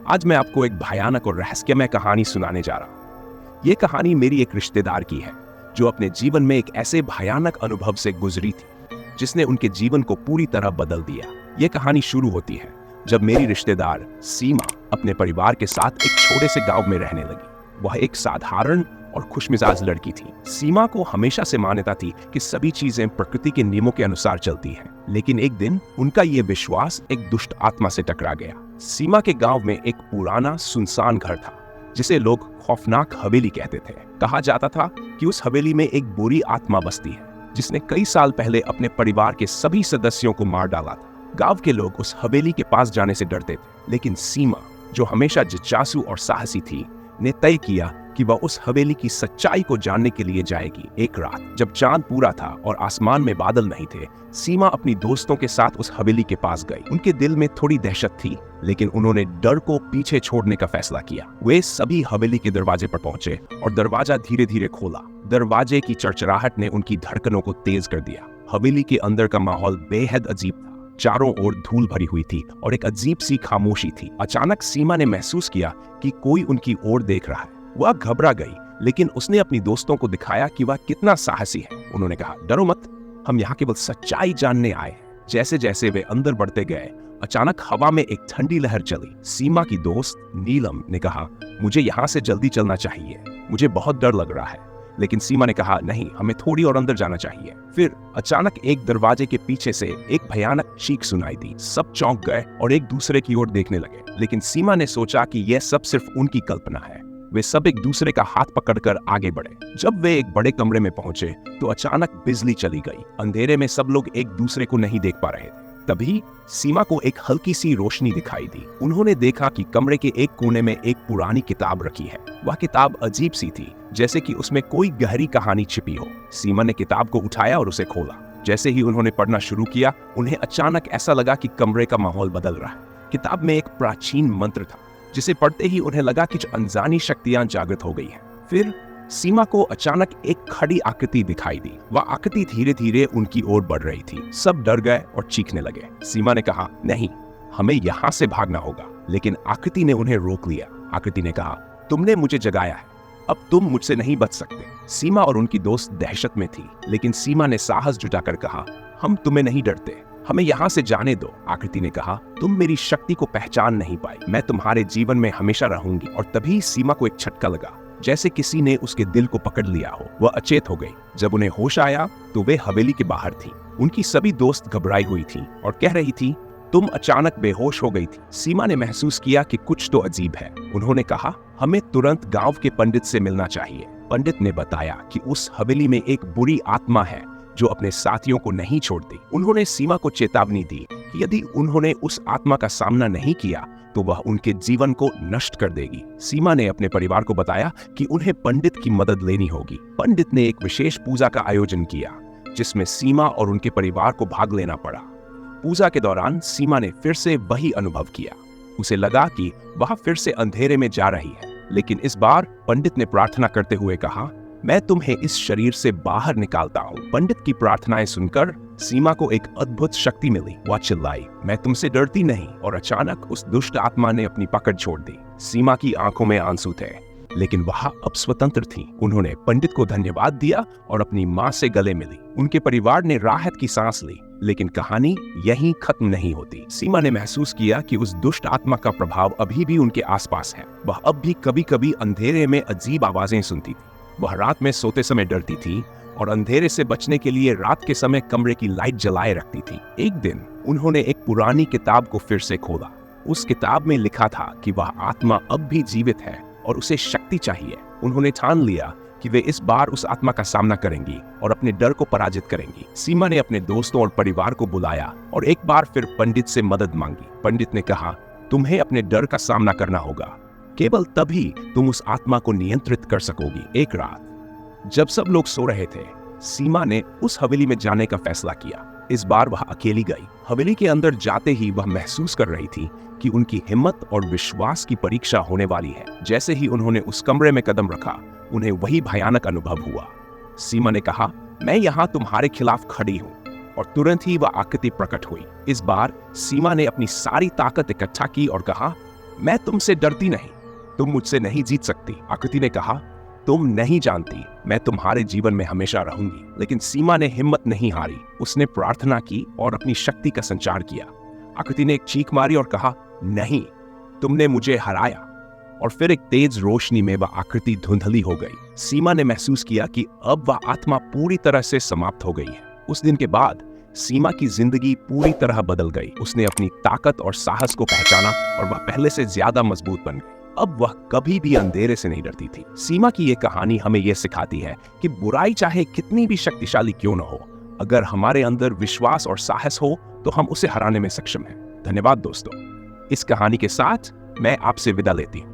आज मैं आपको एक भयानक और रहस्यमय कहानी सुनाने जा रहा हूँ। ये कहानी मेरी एक रिश्तेदार की है जो अपने जीवन में एक ऐसे भयानक अनुभव से गुजरी थी जिसने उनके जीवन को पूरी तरह बदल दिया। ये कहानी शुरू होती है जब मेरी रिश्तेदार सीमा अपने परिवार के साथ एक छोटे से गांव में रहने लगी। वह एक साधारण और खुशमिजाज लड़की थी। सीमा को हमेशा से मान्यता थी कि सभी चीजें प्रकृति के नियमों के अनुसार चलती हैं, लेकिन एक दिन उनका यह विश्वास एक दुष्ट आत्मा से टकरा गया। सीमा के गांव में एक पुराना सुनसान घर था जिसे लोग खौफनाक हवेली कहते थे। कहा जाता था कि उस हवेली में एक बुरी आत्मा बसती है जिसने कई साल पहले अपने परिवार के सभी सदस्यों को मार डाला था। गांव के लोग उस हवेली के पास जाने से डरते थे, लेकिन सीमा, जो हमेशा जिज्ञासु और साहसी थी, ने तय किया कि वह उस हवेली की सच्चाई को जानने के लिए जाएगी। एक रात जब चांद पूरा था और आसमान में बादल नहीं थे, सीमा अपनी दोस्तों के साथ उस हवेली के पास गई। उनके दिल में थोड़ी दहशत थी, लेकिन उन्होंने डर को पीछे छोड़ने का फैसला किया। वे सभी हवेली के दरवाजे पर पहुंचे और दरवाजा धीरे धीरे खोला। दरवाजे की चरचराहट ने उनकी धड़कनों को तेज कर दिया। हवेली के अंदर का माहौल बेहद अजीब था। चारों ओर धूल भरी हुई थी और एक अजीब सी खामोशी थी। अचानक सीमा ने महसूस किया कि कोई उनकी ओर देख रहा है। वह घबरा गई, लेकिन उसने अपनी दोस्तों को दिखाया कि वह कितना साहसी है। उन्होंने कहा, डरो मत, हम यहाँ केवल सच्चाई जानने आए हैं। जैसे जैसे वे अंदर बढ़ते गए, अचानक हवा में एक ठंडी लहर चली। सीमा की दोस्त नीलम ने कहा, मुझे यहाँ से जल्दी चलना चाहिए, मुझे बहुत डर लग रहा है। लेकिन सीमा ने कहा, नहीं, हमें थोड़ी और अंदर जाना चाहिए। फिर अचानक एक दरवाजे के पीछे से एक भयानक चीख सुनाई दी। सब चौंक गए और एक दूसरे की ओर देखने लगे, लेकिन सीमा ने सोचा कि यह सब सिर्फ उनकी कल्पना है। वे सब एक दूसरे का हाथ पकड़कर आगे बढ़े। जब वे एक बड़े कमरे में पहुंचे तो अचानक बिजली चली गई। अंधेरे में सब लोग एक दूसरे को नहीं देख पा रहे थे। तभी सीमा को एक हल्की सी रोशनी दिखाई दी। उन्होंने देखा कि कमरे के एक कोने में एक पुरानी किताब रखी है। वह किताब अजीब सी थी, जैसे कि उसमें कोई गहरी कहानी छिपी हो। सीमा ने किताब को उठाया और उसे खोला। जैसे ही उन्होंने पढ़ना शुरू किया, उन्हें अचानक ऐसा लगा कि कमरे का माहौल बदल रहा है। किताब में एक प्राचीन मंत्र था जिसे पढ़ते ही उन्हें लगा कि अनजानी शक्तियां जागृत हो गई हैं। फिर सीमा को अचानक एक खड़ी आकृति दिखाई दी। वह आकृति धीरे धीरे उनकी ओर बढ़ रही थी। सब डर गए और चीखने लगे। सीमा ने कहा, नहीं, हमें यहाँ से भागना होगा। लेकिन आकृति ने उन्हें रोक लिया। आकृति ने कहा, तुमने मुझे जगाया है, अब तुम मुझसे नहीं बच सकते। सीमा और उनकी दोस्त दहशत में थी, लेकिन सीमा ने साहस जुटाकर कहा, हम तुम्हें नहीं डरते, हमें यहाँ से जाने दो। आकृति ने कहा, तुम मेरी शक्ति को पहचान नहीं पाई, मैं तुम्हारे जीवन में हमेशा रहूंगी। और तभी सीमा को एक झटका लगा, जैसे किसी ने उसके दिल को पकड़ लिया हो। वह अचेत हो गई। जब उन्हें होश आया तो वे हवेली के बाहर थी। उनकी सभी दोस्त घबराई हुई थी और कह रही थी, तुम अचानक बेहोश हो गई थी। सीमा ने महसूस किया कि कुछ तो अजीब है। उन्होंने कहा, हमें तुरंत गांव के पंडित से मिलना चाहिए। पंडित ने बताया कि उस हवेली में एक बुरी आत्मा है जो अपने साथियों को नहीं छोड़ती। उन्होंने सीमा को चेतावनी दी कि यदि उन्होंने उस आत्मा का सामना नहीं किया तो वह उनके जीवन को नष्ट कर देगी। सीमा ने अपने परिवार को बताया कि उन्हें पंडित की मदद लेनी होगी। पंडित ने एक विशेष पूजा का आयोजन किया जिसमें सीमा और उनके परिवार को भाग लेना पड़ा। पूजा के दौरान सीमा ने फिर से वही अनुभव किया। उसे लगा कि वह फिर से अंधेरे में जा रही है, लेकिन इस बार पंडित ने प्रार्थना करते हुए कहा, मैं तुम्हें इस शरीर से बाहर निकालता हूँ। पंडित की प्रार्थनाएं सुनकर सीमा को एक अद्भुत शक्ति मिली। वह चिल्लाई, मैं तुमसे डरती नहीं। और अचानक उस दुष्ट आत्मा ने अपनी पकड़ छोड़ दी। सीमा की आंखों में आंसू थे, लेकिन वह अब स्वतंत्र थी। उन्होंने पंडित को धन्यवाद दिया और अपनी माँ से गले मिली। उनके परिवार ने राहत की सांस ली, लेकिन कहानी यहीं खत्म नहीं होती। सीमा ने महसूस किया कि उस दुष्ट आत्मा का प्रभाव अभी भी उनके आसपास है। वह अब भी कभी कभी अंधेरे में अजीब आवाजें सुनती थी। वह रात में सोते समय डरती थी और अंधेरे से बचने के लिए रात के समय कमरे की लाइट जलाए रखती थी। एक दिन उन्होंने एक पुरानी किताब को फिर से खोला। उस किताब में लिखा था कि वह आत्मा अब भी जीवित है और उसे शक्ति चाहिए। उन्होंने ठान लिया कि वे इस बार उस आत्मा का सामना करेंगी और अपने डर को पराजित करेंगी। सीमा ने अपने दोस्तों और परिवार को बुलाया और एक बार फिर पंडित से मदद मांगी। पंडित ने कहा, तुम्हें अपने डर का सामना करना होगा, केवल तभी तुम उस आत्मा को नियंत्रित कर सकोगी। एक रात जब सब लोग सो रहे थे, सीमा ने उस हवेली में जाने का फैसला किया। इस बार वह अकेली गई। हवेली के अंदर जाते ही वह महसूस कर रही थी कि उनकी हिम्मत और विश्वास की परीक्षा होने वाली है। जैसे ही उन्होंने उस कमरे में कदम रखा, उन्हें वही भयानक अनुभव हुआ। सीमा ने कहा, मैं यहाँ तुम्हारे खिलाफ खड़ी हूँ। और तुरंत ही वह आकृति प्रकट हुई। इस बार सीमा ने अपनी सारी ताकत इकट्ठा की और कहा, मैं तुमसे डरती नहीं, तुम मुझसे नहीं जीत सकती। आकृति ने कहा, तुम नहीं जानती, मैं तुम्हारे जीवन में हमेशा रहूंगी। लेकिन सीमा ने हिम्मत नहीं हारी। उसने प्रार्थना की और अपनी शक्ति का संचार किया। आकृति ने एक चीख मारी और कहा, नहीं, तुमने मुझे हराया। और फिर एक तेज रोशनी में वह आकृति धुंधली हो गई। सीमा ने महसूस किया कि अब वह आत्मा पूरी तरह से समाप्त हो गई है। उस दिन के बाद सीमा की जिंदगी पूरी तरह बदल गई। उसने अपनी ताकत और साहस को पहचाना और वह पहले से ज्यादा मजबूत बन गई। अब वह कभी भी अंधेरे से नहीं डरती थी। सीमा की यह कहानी हमें यह सिखाती है कि बुराई चाहे कितनी भी शक्तिशाली क्यों न हो, अगर हमारे अंदर विश्वास और साहस हो तो हम उसे हराने में सक्षम हैं। धन्यवाद दोस्तों। इस कहानी के साथ मैं आपसे विदा लेती हूँ।